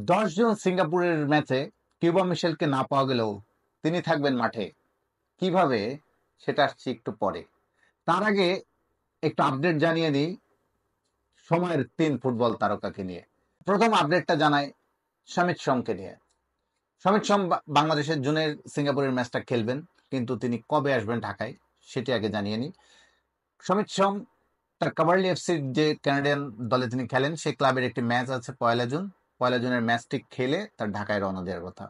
10 জন সিঙ্গাপুরের ম্যাচে কিউবা মিশেলকে না পাওয়া গেলেও তিনি থাকবেন মাঠে। কিভাবে, সেটা আসছি একটু পরে। তার আগে একটু আপডেট জানিয়ে দিই সময়ের 3 ফুটবল তারকাকে নিয়ে। প্রথম আপডেটটা জানাই সমিত সোমকে নিয়ে। সমিত সোম বাংলাদেশের জুনের সিঙ্গাপুরের ম্যাচটা খেলবেন, কিন্তু তিনি কবে আসবেন ঢাকায় সেটি আগে জানিয়ে নিই। সমিত সোম তার কাভারলি এফসির যে কানাডিয়ান দলে তিনি খেলেন, সেই ক্লাবের একটি ম্যাচ আছে 1 জুন। 1 জুনের ম্যাচটি খেলে তার ঢাকায় রওনা দেওয়ার কথা।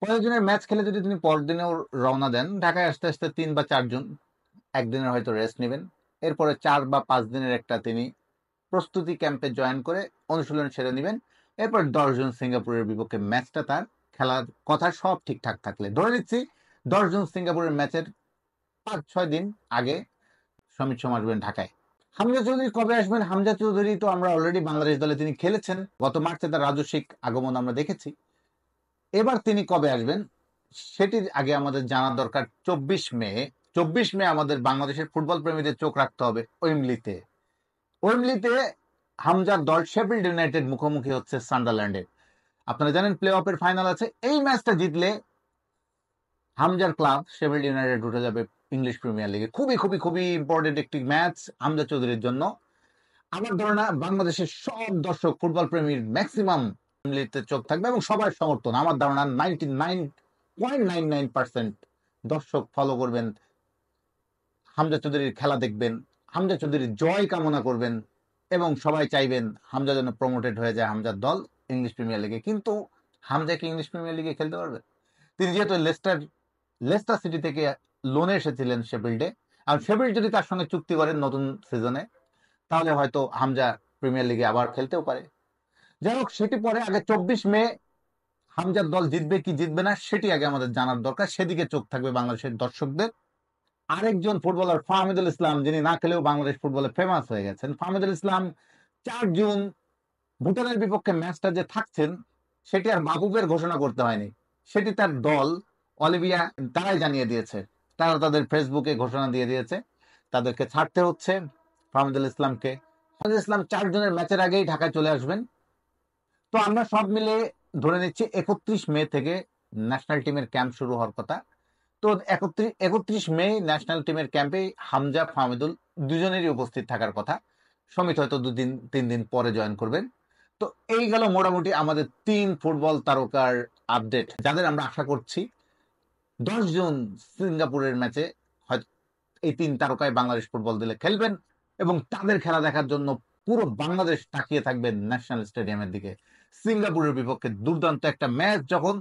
1 জুনের ম্যাচ খেলে যদি তিনি পরদিনেও রওনা দেন, ঢাকায় আসতে আসতে 3 বা 4 জুন, একদিনের হয়তো রেস্ট নেবেন। এরপরে 4 বা 5 দিনের একটা তিনি প্রস্তুতি ক্যাম্পে জয়েন করে অনুশীলন সেরে নেবেন। এরপর 10 জন সিঙ্গাপুরের বিপক্ষে ম্যাচটা তার খেলার কথা সব ঠিকঠাক থাকলে, ধরে নিচ্ছি 10 জন সিঙ্গাপুরের ম্যাচের 5-6 দিন আগে সমিত সোম আসবেন ঢাকায়। হামজা চৌধুরী কবে আসবেন? হামজা চৌধুরী তো আমরা অলরেডি বাংলাদেশ দলে তিনি খেলেছেন, গত মার্চে তার রাজস্বিক আগমন আমরা দেখেছি। এবার তিনি কবে আসবেন সেটির আগে আমাদের জানার দরকার 24 মে আমাদের বাংলাদেশের ফুটবল প্রেমীদের চোখ রাখতে হবে ওয়েম্বলিতে। ওয়েম্বলিতে হামজার দল শেফিল্ড ইউনাইটেড মুখোমুখি হচ্ছে সান্ডারল্যান্ডের। আপনারা জানেন প্লে অফের ফাইনাল আছে। এই ম্যাচটা জিতলে হামজার ক্লাব শেফিল্ড ইউনাইটেড উঠে যাবে ইংলিশ প্রিমিয়ার লিগে। খুবই খুবই খুবই ইম্পর্টেন্ট একটি ম্যাচ হামজা চৌধুরীর জন্য। আমার ধারণা বাংলাদেশের সব দর্শক, ফুটবল প্রেমীর ম্যাক্সিমাম চোখ থাকবে এবং সবার সমর্থন, আমার ধারণা 99.99% দর্শক ফলো করবেন, হামজা চৌধুরীর খেলা দেখবেন, হামজা চৌধুরীর জয় কামনা করবেন এবং সবাই চাইবেন হামজা যেন প্রমোটেড হয়ে যায় হামজার দল ইংলিশ প্রিমিয়ার লিগে। কিন্তু হামজা কি ইংলিশ প্রিমিয়ার লিগে খেলতে পারবে? তিনি যেহেতু লেস্টার সিটি থেকে লোনে এসেছিলেন শেফিল্ডে, আর শেফিল্ড যদি তার সঙ্গে চুক্তি করেন নতুন সিজনে, তাহলে হয়তো হামজা প্রিমিয়ার লিগে আবার খেলতেও পারে। যাই হোক, সেটি পরে। আগে 24 মে হামজার দল জিতবে কি জিতবে না সেটি আগে আমাদের জানার দরকার, সেদিকে চোখ থাকবে বাংলাদেশের দর্শকদের। আরেকজন ফুটবলার ফাহমিদুল ইসলাম, যিনি না খেলেও বাংলাদেশ ফুটবলে ফেমাস হয়ে গেছেন, ফাহমিদুল ইসলাম 4 জুন ভুটানের বিপক্ষে ম্যাচটা যে থাকছেন সেটি আর মাহবুবের ঘোষণা করতে হয়নি, সেটি তার দল অলিভিয়া তারাই জানিয়ে দিয়েছে। তারা তাদের ফেসবুকে ঘোষণা দিয়ে দিয়েছে তাদেরকে ছাড়তে হচ্ছে ফাহমিদুল ইসলামকে। ফাহমিদুল ইসলাম 4 জনের ম্যাচের আগেই ঢাকায় চলে আসবেন। তো আমরা সব মিলে ধরে নিচ্ছি 31 মে থেকে ন্যাশনাল টিমের ক্যাম্প শুরু হওয়ার কথা। তো 31 মে ন্যাশনাল টিমের ক্যাম্পে হামজা ফাহমিদুল দুজনেরই উপস্থিত থাকার কথা। সমিত হয়তো 2-3 দিন পরে জয়েন করবেন। তো এই গেল মোটামুটি আমাদের 3 ফুটবল তারকার আপডেট, যাদের আমরা আশা করছি 10 জন সিঙ্গাপুরের ম্যাচে হয়তো এই 3 তারকায় বাংলাদেশ ফুটবল দলে খেলবেন এবং তাদের খেলা দেখার জন্য পুরো বাংলাদেশ তাকিয়ে থাকবেন ন্যাশনাল স্টেডিয়ামের দিকে। সিঙ্গাপুরের বিপক্ষে দুর্দান্ত একটা ম্যাচ যখন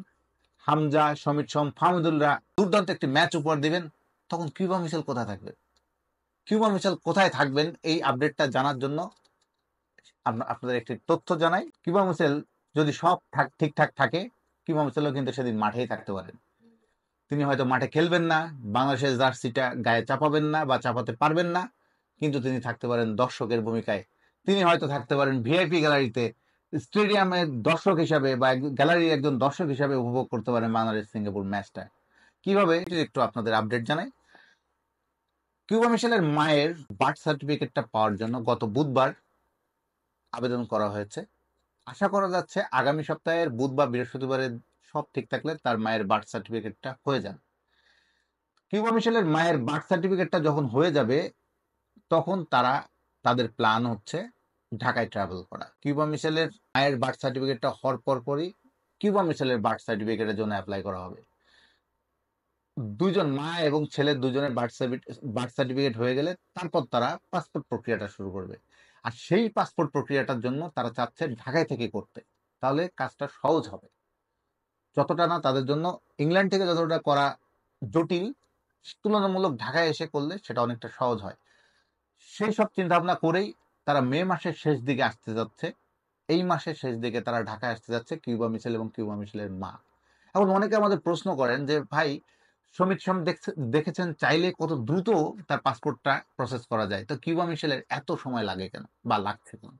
হামজা, সমিত সোম, ফাহমিদুলরা দুর্দান্ত একটি ম্যাচ উপহার দিবেন, তখন কিউবা মিশেল কোথায় থাকবে? কিউবা মিশেল কোথায় থাকবেন এই আপডেটটা জানার জন্য আপনাদের একটি তথ্য জানাই। কিউবা মিশেল যদি সব ঠিকঠাক থাকে, কিউবা মিশেলও কিন্তু সেদিন মাঠেই থাকতে পারেন। তিনি হয়তো মাঠে খেলবেন না, বাংলাদেশের জার্সিটা গায়ে চাপাবেন না বা চাপাতে পারবেন না, কিন্তু তিনি থাকতে পারেন দর্শকের ভূমিকায়। তিনি হয়তো থাকতে পারেন ভিআইপি গ্যালারিতে, স্টেডিয়ামের দর্শক হিসাবে বা গ্যালারির একজন দর্শক হিসাবে উপভোগ করতে পারেন বাংলাদেশ সিঙ্গাপুর ম্যাচটা। কিভাবে একটু আপনাদের আপডেট জানাই। কিউবা মিশেলের মায়ের বার্থ সার্টিফিকেটটা পাওয়ার জন্য গত বুধবার আবেদন করা হয়েছে। আশা করা যাচ্ছে আগামী সপ্তাহের বুধবার বৃহস্পতিবারে সব ঠিক থাকলে তার মায়ের বার্থ সার্টিফিকেটটা হয়ে যাবে। কিউবা মিশেলের মায়ের বার্থ সার্টিফিকেটটা যখন হয়ে যাবে, তখন তাদের প্ল্যান হচ্ছে ঢাকায় ট্রাভেল করা। কিউবা মিশেলের মায়ের বার্থ সার্টিফিকেটটা হওয়ার পরই কিউবা মিশেলের বার্থ সার্টিফিকেটের জন্য অ্যাপ্লাই করা হবে। 2 জন মা এবং ছেলের 2 জনের বার্থ সার্টিফিকেট হয়ে গেলে তারপর তারা পাসপোর্ট প্রক্রিয়াটা শুরু করবে। আর সেই পাসপোর্ট প্রক্রিয়াটার জন্য তারা চাচ্ছে ঢাকায় থেকে করতে, তাহলে কাজটা সহজ হবে। যতটা না তাদের জন্য ইংল্যান্ড থেকে যতটা করা জটিল, তুলনামূলক ঢাকায় এসে করলে সেটা অনেকটা সহজ হয়। সেই সব চিন্তা ভাবনা করেই তারা মে মাসের শেষ দিকে আসতে যাচ্ছে। এই মাসের শেষ দিকে তারা ঢাকায় আসতে যাচ্ছে, কিউবা মিশেল এবং কিউবা মিশেলের মা। এখন অনেকে আমাদের প্রশ্ন করেন যে ভাই, সমিত সোম দেখেছেন চাইলে কত দ্রুত তার পাসপোর্টটা প্রসেস করা যায়, তো কিউবা মিশেলের এত সময় লাগে কেন বা লাগছে কেন?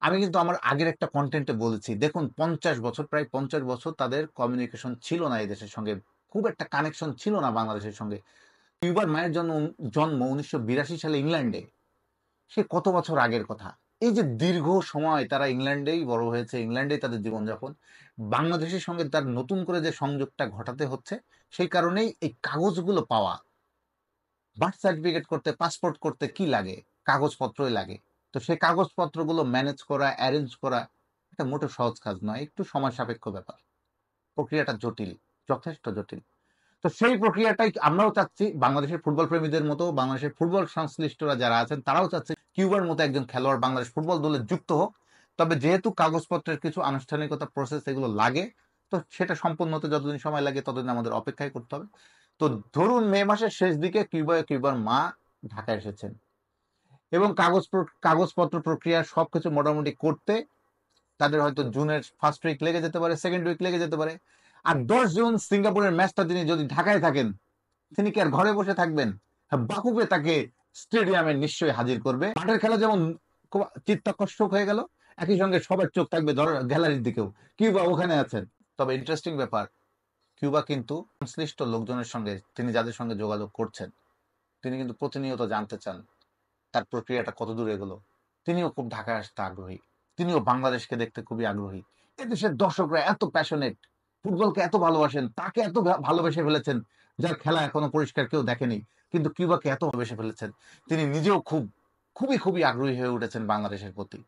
আমি কিন্তু আমার আগের একটা কন্টেন্টে বলেছি, দেখুন 50 বছর, প্রায় 50 বছর তাদের কমিউনিকেশন ছিল না এই দেশের সঙ্গে, খুব একটা কানেকশন ছিল না বাংলাদেশের সঙ্গে। কিউবার মায়ের জন্ম 1982 সালে ইংল্যান্ডে, সে কত বছর আগের কথা। এই যে দীর্ঘ সময় তারা ইংল্যান্ডেই বড় হয়েছে, ইংল্যান্ডেই তাদের জীবনযাপন, বাংলাদেশের সঙ্গে তার নতুন করে যে সংযোগটা ঘটাতে হচ্ছে, সেই কারণেই এই কাগজগুলো পাওয়া। বার্থ সার্টিফিকেট করতে, পাসপোর্ট করতে কি লাগে? কাগজপত্রই লাগে। তো সেই কাগজপত্রগুলো ম্যানেজ করা, অ্যারেঞ্জ করা এটা মোটেও সহজ কাজ নয়। একটু সময় সাপেক্ষ ব্যাপার। প্রক্রিয়াটা জটিল, যথেষ্ট জটিল। তো সেই প্রক্রিয়াটাই আমরাও চাচ্ছি, বাংলাদেশের ফুটবল প্রেমীদের মতো বাংলাদেশের ফুটবল সংশ্লিষ্টরা যারা আছেন তারাও চাচ্ছে কিউবার মতো একজন খেলোয়াড় বাংলাদেশ ফুটবল দলে যুক্ত হোক। তবে যেহেতু কাগজপত্রের কিছু আনুষ্ঠানিকতা প্রসেস এগুলো লাগে, তো সেটা সম্পন্ন হতে যতদিন সময় লাগে ততদিন আমাদের অপেক্ষাই করতে হবে। তো ধরুন মে মাসের শেষ দিকে কিউবার মা ঢাকায় এসেছেন এবং কাগজপত্র প্রক্রিয়া সবকিছু মোটামুটি করতে তাদের হয়তো জুনের ফার্স্ট উইক লেগে যেতে পারে, সেকেন্ড উইক লেগে যেতে পারে। আর 10 জুন সিঙ্গাপুরের ম্যাচটা তিনি যদি ঢাকায় থাকেন, তিনি কি আর ঘরে বসে থাকবেন? বাকুবে তাকে স্টেডিয়ামে নিশ্চয়ই হাজির করবে। মাঠের খেলা যেমন খুব চিত্তাকর্ষক হয়ে গেল, একই সঙ্গে সবার চোখ থাকবে গ্যালারির দিকেও, কিউবা ওখানে আছেন। তবে ইন্টারেস্টিং ব্যাপার, কিউবা কিন্তু সংশ্লিষ্ট লোকজনের সঙ্গে, তিনি যাদের সঙ্গে যোগাযোগ করছেন, তিনি কিন্তু প্রতিনিয়ত জানতে চান তার প্রক্রিয়াটা কত দূর এগোলো। তিনিও খুব ঢাকায় আসতে আগ্রহী, তিনিও বাংলাদেশকে দেখতে খুবই আগ্রহী। এদেশের দর্শকরা এত প্যাশনেট, ফুটবলকে এত ভালোবাসেন, তাকে এত ভালোবেসে ফেলেছেন, যার খেলা এখনো পরিষ্কার কেউ দেখেনি, কিন্তু কিউবাকে এত ভালোবেসে ফেলেছেন। তিনি নিজেও খুবই খুবই আগ্রহী হয়ে উঠেছেন বাংলাদেশের প্রতি।